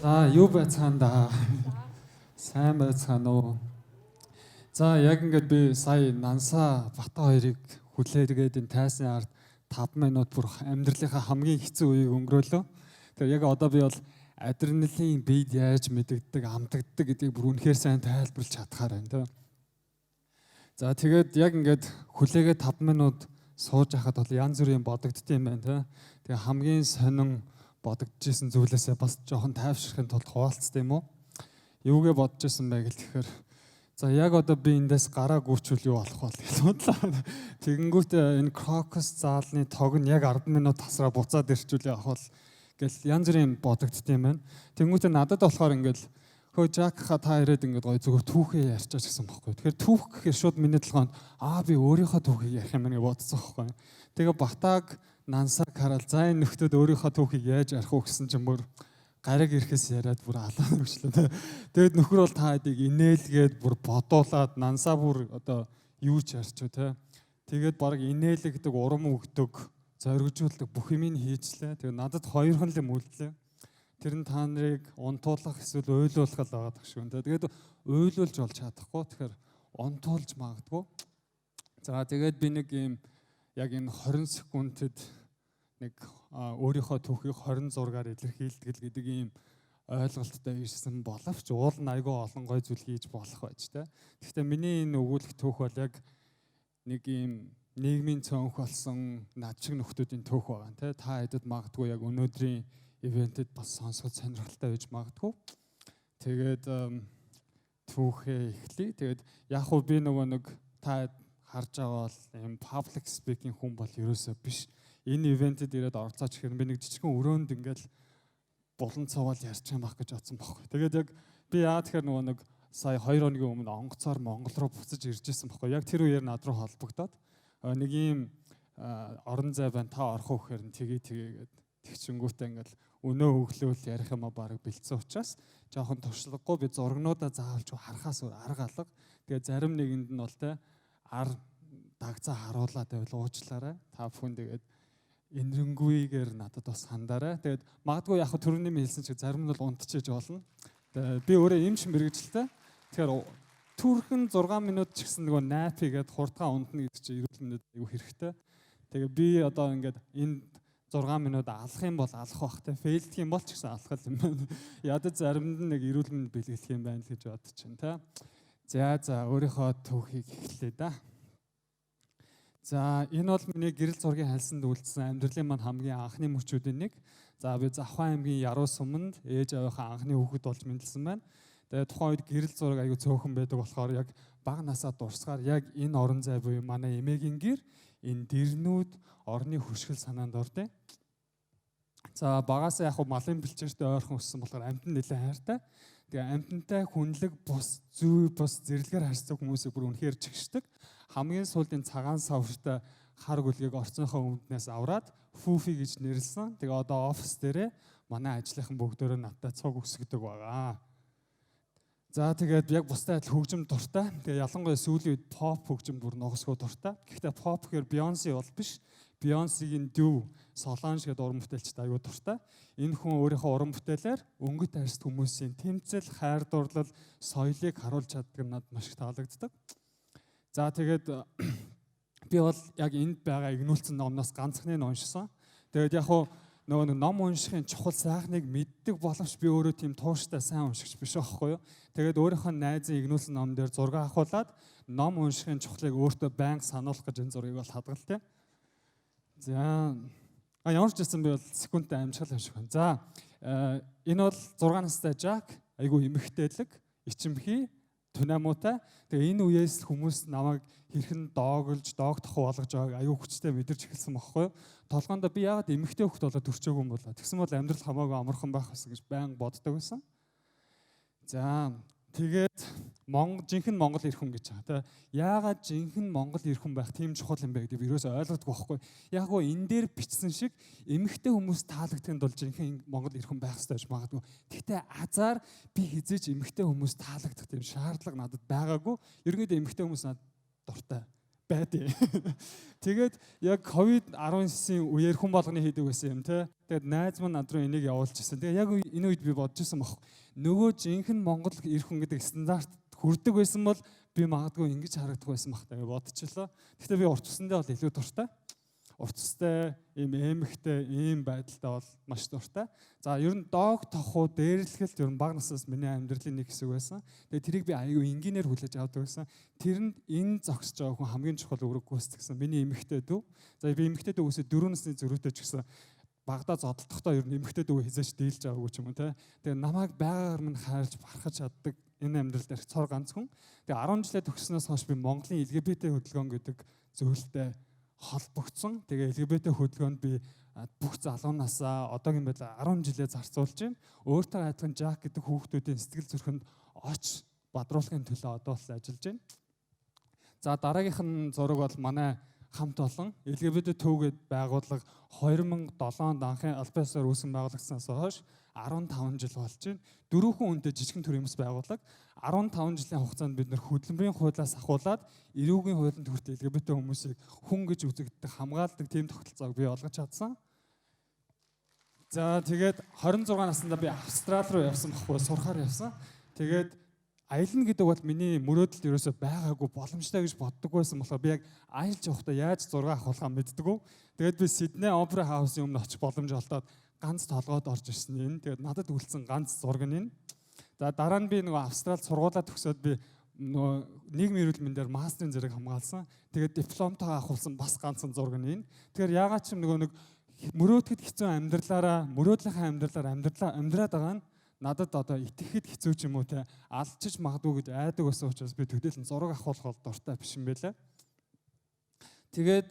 За юу байцгаана. Сайн байцгаана уу. За яг ингээд би сая Нансаа Бата хоёрыг хүлээгээд энэ тайсны ард 5 минут бүр амьдралынхаа хамгийн хэцүү үеийг өнгөрөөлөө. Тэгэхээр яг одоо би бол адреналин бид яаж мэдэгддэг, амтагддаг гэдгийг бүр үнэхээр сайн тайлбарлаж чадхаар байна тийм. За тэгээд яг ингээд хүлээгээд 5 минут сууж байхад бол янз бүрийн бодогдсон юм байна тийм. Тэгээ хамгийн сонин бодогдчихсэн зүйлээсээ бас жоохон тайвшрахын тулд хуваалцсан юм уу? Юугээ бодож исэн бэ гэхээр за яг одоо би эндээс гараа гүйчүүл юу болох вэ гэж бодлоо. Тэгэнгүүтээ энэ крокус заалны тог нь яг 10 минут тасраа буцаад ирчүүл явах бол гэл янз бүрийн бодогдсон юм байна. Тэгэнгүүтээ надад болохоор ингээл хөө Жакха та ирээд ингээд гой зүгээр түүхээ ярьчаач гэсэн байхгүй. Тэгэхээр түүх гэхээр шууд миний толгойд би өөрийнхөө түүхийг ярих юм гэж бодсон байхгүй. Тэгээ Батаг Нансаг хараад за энэ нөхдүүд өөрийнхөө түүхийг яаж ярих уу гэсэн чинь бүр гариг ирэхээс яриад бүр алаа өгчлээ. Тэгэд нөхөр бол та хэдийг инээлгээд бүр бодуулаад Нансаа бүр одоо юу ч ярьчуу те. Тэгээд баг инээлэгдэг, урам өгдөг, зоригжуулдаг бүх юм хийжлээ. Тэгээд надад хоёрхан л юм үлдлээ. Тэр нь та нарыг унтуулах эсвэл уйлуулах л байгаа гэх шүү. Тэгээд уйлуулж болж чадахгүй. Тэгэхээр унтуулж магадгүй. За тэгээд би нэг юм яг энэ 20 секундэд нэг өөрийнхөө түүхийг 26-аар илэрхийлдэг гэдэг ийм ойлголттой ирсэн боловч уул нь айгүй олон гой зүйл хийж болох байж та. Гэхдээ миний энэ өгүүлэх түүх бол яг нэг ийм нийгмийн цөөнх болсон над шиг нөхдүүдийн түүх байгаа нэ. Та хэдэд магадгүй яг өнөөдрийн ивентэд бас сонсоход сонирхолтой байж магадгүй. Тэгээд түүхээ эхлэе. Тэгээд яг уу би нөгөө нэг та харж байгаа бол ийм public speaking хүн бол ерөөсөө биш. Энэ ивентэд ирээд орцооч гэхээр би нэг жижигхэн өрөөнд ингээл булан цавал ярьж байгаа байх гэж бодсон байхгүй. Тэгээд яг би тэгэхээр нөгөө нэг сая 2 хоногийн өмнө онгоцоор Монгол руу буцаж ирж исэн байхгүй. Яг тэр үеэр над руу холбогдоод нэг ийм орон зай байна та орох уу гэхээр тэгээд тэгчингүүтээ ингээл өнөө өглөөл ярих юм а баг бэлдсэн учраас жоохон туршлагагүй би зургнуудаа заавалж харахаас өөр арга алга. Тэгээд зарим нэгэнд нь бол те ар дагцаа харуулаад байвал уучлаарай. Та бүхэн тэгээд энэрэнгүйгээр надад бас хандаарай. Тэгээд магадгүй яг төрөний хэлсэн чиг зарим нь бол унтчихэж болно. Би өөрөө эмч мэрэгчлээ. Тэгэхээр түрхэн 6 минут ч гэсэн нөгөө найп хийгээд хурдхан унтна гэдэг чинь эрүүл мэндэд аюу хэрэгтэй. Тэгээ би одоо ингээд энэ 6 минут алах юм бол алах бах те. Фейлдэх юм бол ч гэсэн алах юм байна. Ядаж заримд нь нэг эрүүл мэнд бэлгэлэх юм байна гэж бодож чинь те. За өөрийнхөө түүхийг эхлэе да. За энэ бол миний гэрэл зургийн хальсанд үлдсэн амьдралын маань хамгийн анхны мөчүүдийн нэг. За би Завхан аймгийн Яруу суманд ээж авийнхаа анхны хүүхэд болж мэндэлсэн байна. Тэгээд тухайн үед гэрэл зураг аягүй цөөхөн байдаг болохоор яг бага насаа дурсгаар яг энэ орон зай буюу манай эмээгийн гэр энэ дэрнүүд орны хөшгөл санаанд ордیں۔ За багасаа яг малын бэлчээртэй ойрхон өссөн болохоор амьтан нэлээд хайртай. Тэгээ амьтантай хүнлэг бус зүй бус зэрлэгээр харьцдаг хүмүүсийг бүр үнэхээр чигшдэг. Хамгийн сүүлдийн цагаан савштай хар гүлгийг орцныхоо өмнөөс аваад Фүфи гэж нэрлсэн. Тэгээ одоо офис дээрээ манай ажлынхан бүгдөө надтай цуг өсгдөг байгаа. За тэгээд яг бусдад адил хөгжим дуртай. Тэгээ ялангуяа сүүлийн үед pop хөгжим бүр ногсгоо дуртай. Гэхдээ pop гэхээр Beyoncé бол биш. Beyoncé-гийн Due, Solange гэдэг уран бүтээлчд аягүй дуртай. Энэ хүн өөрийнхөө уран бүтээлээр өнгөт арьс хүмүүсийн тэмцэл, хайр дурлал, соёлыг харуулж чаддаг надад маш их таалагддаг. За тэгээд би бол яг энд байгаа игнүүлсэн номноос ганцхныг уншсан. Тэгээд яг нөгөө ном уншихын чухал сайхныг мэддэг боловч би өөрөө тийм тууштай сайн уншигч биш байхгүй юу. Тэгээд өөрийнхөө найзын игнүүлсэн ном дээр зураг авахуулаад ном уншихын чухлыг өөртөө байнга сануулах гэж энэ зургийг бол хадгалтай. За ямар ч гэсэн би бол секундтай амжихал юм шиг байна. За энэ бол 6 настай Жак, айгүй эмэгтэйлэг, ичимхий, тунамуутай. Тэгээ энэ үеэс хүмүүс намайг хэрхэн доогдох болгож байгааг аюу хүчтэй мэдэрч эхэлсэн байхгүй юу. Толгоонд би яагаад эмэгтэй хөлт болоод төрчөөгүй юм болоо. Тэгсэн бол амьдрал хамаагүй амархан байх гэсэн гэж байнга боддог байсан. За тэгээд жинхэнэ Монгол ирэх хүн гэж байгаа. Яагаад жинхэнэ Монгол ирэх хүн байх тийм чухал юм бэ гэдэг би ерөөсөй ойлгодгүй байхгүй. Яг гоо энэ дээр бичсэн шиг эмэгтэй хүмүүс таалагдахын тулд жинхэнэ Монгол ирэх хүн байх хэрэгтэй гэж магадгүй. Гэхдээ азар би хизээч эмэгтэй хүмүүс таалагдах тийм шаардлага надад байгаагүй. Ерөнхийдөө эмэгтэй хүмүүс надад дуртай. байдیں۔ Тэгээд яг COVID-19-ийн үеэр хүн болгоны хийдэг байсан юм те. Тэгээд найз маань над руу энийг явуулчихсан. Тэгээд яг энэ үед би бодож ирсэн баг. Нөгөө жинхэнэ Монгол эр хүн гэдэг стандарт хүрдэг байсан бол би магадгүй ингэж харагдах байсан баг та бодчихлоо. Гэхдээ би урт усандаа бол илүү дуртай. Урт устай, ийм эмхтэй, ийм байдалтай бол маш дуртай. За ер нь доог тохуу дээрлэхэлт ер нь бага насаас миний амьдралын нэг хэсэг байсан. Тэгээд тэрийг би аягүй энгийнээр хүлээж авдаг байсан. Тэрэнд энэ зогсож байгаа хүн хамгийн чухал үүрэг гүйцэтгэсэн. Миний эмхтэй дүү. За би эмхтэй дүү үсээ 4 насны зөрүүтэй ч гэсэн багада зодтолдохдоо ер нь эмхтэй дүү хязгаарч дийлж аваагүй ч юм уу те. Тэгээд намайг байгаар минь хайрж бархаж чаддаг энэ амьдрал дээр цор ганц хүн. Тэгээд 10 жилээ төгссөнөөс хойш би Монголын LGBT хөдөлгөөн гэдэг зөвлөлтөд холбогдсон. Тэгээ LGBT хөдөлгөөнд би бүх залуунаасаа одоогийн байдлаар 10 жилээ зарцуулж байна. Өөртөө адилхан Жак гэдэг хүүхдүүдийн сэтгэл зүрхэнд оч бадруулахын төлөө одоо бол ажиллаж байна. За дараагийнх нь зураг бол манай хамт олон LGBT төвгээд байгууллага 2007 онд анхны албасаар үүсгэн байгуулагдсанаас хойш 15 жил болж байна. Дөрвөн хүнтэй жижигэн төрийн хүмүүс байгууллага 15 жилийн хугацаанд бид нэр хөдөлмөрийн хуулиас ахуулаад эрүүгийн хуулинд хүртэл LGBT хүмүүсийг хүн гэж үзэгддэг хамгаалдаг тийм тогтолцоог бий болгож чадсан. За тэгээд 26 наснда би Австрали руу явсан байхгүй сурахаар явсан. Тэгээд аялна гэдэг бол миний мөрөөдөлд ерөөсөй байгаагүй боломжтой гэж боддог байсан болохоор би яг аялж явахдаа яаж зураг авахаа мэддэггүй. Тэгээд би Сидней Опера Хаусын өмнө очих боломж олдоод ганц толгойд орж ирсэн энэ. Тэгээд надад үлдсэн ганц зураг нь энэ. За дараа нь би нөгөө Австралид сургуулаа төгсөөд би нөгөө нийгмийн эрүүл мэндээр мастерын зэрэг хамгаалсан. Тэгээд дипломтойгоо авахулсан бас ганцхан зураг нь энэ. Тэгэхээр яагаад ч нөгөө нэг мөрөөдөхөд хэцүү амьдралаараа мөрөөдлийнхаа амьдраад байгаа нь надад одоо итгэхэд хэцүү ч юм уу те алдчих магадгүй гэж айдаг байсан учраас би төдийлөн зураг авахулах дуртай биш юм байлаа. Тэгээд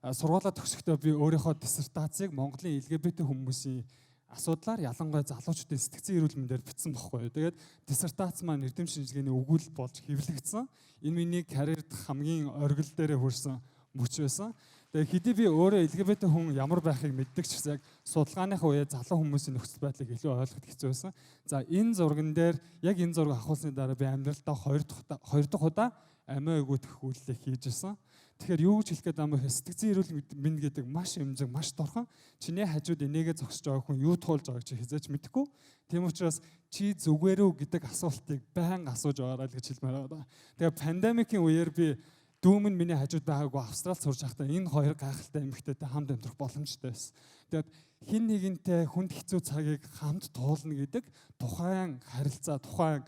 сургуулаа төгсөхдөө би өөрийнхөө диссертацийг Монголын LGBT хүмүүсийн асуудлаар ялангуяа залуучуудын сэтгцэн эрүүл мэндээр бичсэн байхгүй юу. Тэгээд диссертац маань эрдэм шинжилгээний өгүүл болж хэвлэгдсэн. Энэ миний карьерд хамгийн оргил дээрээ хүрсэн мөч байсан. Тэгээд хэдий би өөрөө LGBT хүн ямар байхыг мэддэг ч гэсэн яг судалгааныхаа үеэ залуу хүмүүсийн нөхцөл байдлыг илүү ойлгоход хэцүү байсан. За энэ зурган дээр яг энэ зураг авахулсны дараа би амьдралдаа хоёр дахь удаа амиа өгөөдөх үйлдэл хийж ирсэн. Тэгэхээр юу гэж хэлэх гээд байгаа юм бэ? Сэтгцэн эрүүл мэнд гэдэг маш эмзэг, маш торхон. Чиний хажууд энийгээ зогсож байгаа хүн юу туулж байгааг чи хязгаарч мэдэхгүй. Тийм учраас чи зүгээр үү гэдэг асуултыг байнга асууж байгаарай гэж хэлмээр байна. Тэгээ пандемикийн үеэр би дүүм нь миний хажууд байгаагүй Австралид сурж байхдаа энэ хоёр гайхалтай эмэгтэйтэй хамт амьдрах боломжтой байсан. Тэгээд хин нэгэнтэй хүнд хэцүү цагийг хамт туулна гэдэг тухайн харилцаа, тухайн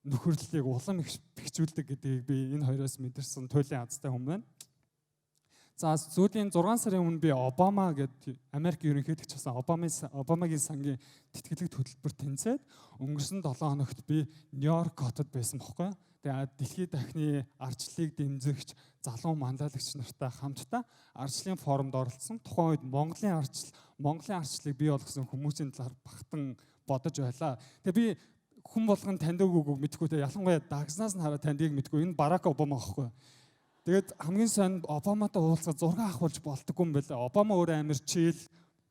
нөхөрлөлийг улам их бэхжүүлдэг гэдгийг би энэ хоёроос мэдэрсэн туйлын азтай хүн байна. За сүүлийн 6 сарын өмнө би Обама гэдэг Америк ерөнхийлөгч асан Обамагийн сангийн тэтгэлэгт хөтөлбөр тэнцээд өнгөрсөн 7 хоногт би Нью-Йорк хотод байсан бохоггүй. Тэгээд дэлхийн дахны ардчлалыг дэмжигч залуу манлайлагч нартай хамтдаа ардчлалын форумд оролцсон. Тухайн үед Монголын ардчлалыг бий болгосон хүмүүсийн талаар багтан бодож байлаа. Тэгээд би хүн болгон таньдаг үгүй мэдгүй те ялангуяа дагснаас нь хараад таньдгийг мэдгүй. Энэ Барак Обама аахгүй. Тэгээд хамгийн сайн Обаматай уулзаад зураг авахулж болдоггүй юм байна. Обама өөрөө амар чийл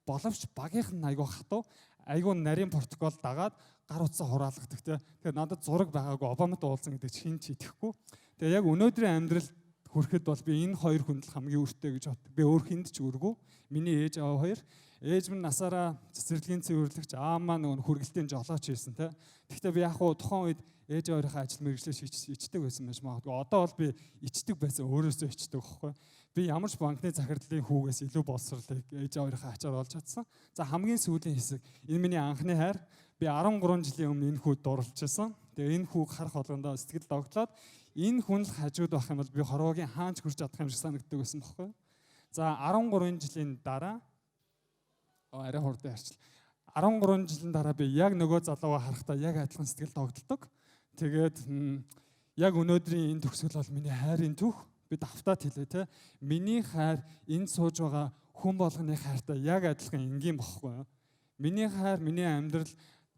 боловч багийнх нь айгүй хатуу, айгүй нарийн протокол дагаад гар утсаа хураалгадаг те. Тэгэхээр надад зураг байгаагүй Обаматай уулзсан гэдэг чинь хин ч итгэхгүй. Тэгээ яг өнөөдрийн амьдрал хүрэхэд бол би энэ хоёр хүнд л хамгийн өртөө гэж бод. Би өөр хүнд ч өргөө. Миний ээж аваа хоёр. Ээж минь насаараа цэцэрлэгийн цэвэрлэгч, аав маань нөгөө хүргэлтийн жолооч хийсэн те. Гэхдээ би яг хуу тухайн үед ээж аваарынхаа ажил мэргэжлээ ичдэг байсан байж магадгүй. Одоо бол би ичдэг байсан өөрөөсөө ичдэг байхгүй. Би ямар ч банкны захирлын хүүгээс илүү боловсролыг ээж аваарынхаа ачаар олж чадсан. За хамгийн сүүлийн хэсэг энэ миний анхны хайр. Би 13 жилийн өмнө энэ хүүд дурлалчихсан. Тэгээ энэ хүүг харах болгондоо сэтгэл догтлоод энэ хүн л хажууд байх юм бол би хорвоогийн хаанч хүрч чадах юм шиг санагддаг байсан байхгүй. За 13 жилийн дараа арай хурдан ярьчихлаа. 13 жилийн дараа би яг нөгөө залуугаа харахтаа яг адилхан сэтгэл догтлдог. Тэгээд яг өнөөдрийн энэ төгсгөл бол миний хайрын түүх. Би давтаад хэлээ те. Миний хайр энд сууж байгаа хүн болгоны хайртай яг адилхан энгийн бохгүй юу? Миний хайр, миний амьдрал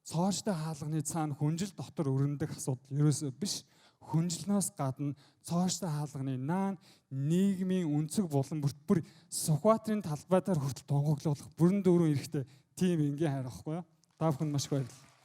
цооштой хаалганы цаана хүнжил дотор өрнөдөг асуудал ерөөсөө биш. Хүнжилнээс гадна цооштой хаалганы наан нийгмийн өнцөг булан бүр Сүхбаатарын талбайдаар хүртэл тонгоглуулах бүрэн дүүрэн эрэхтэй тийм энгийн хайр байхгүй юу? Та бүхэнд маш их баярлалаа.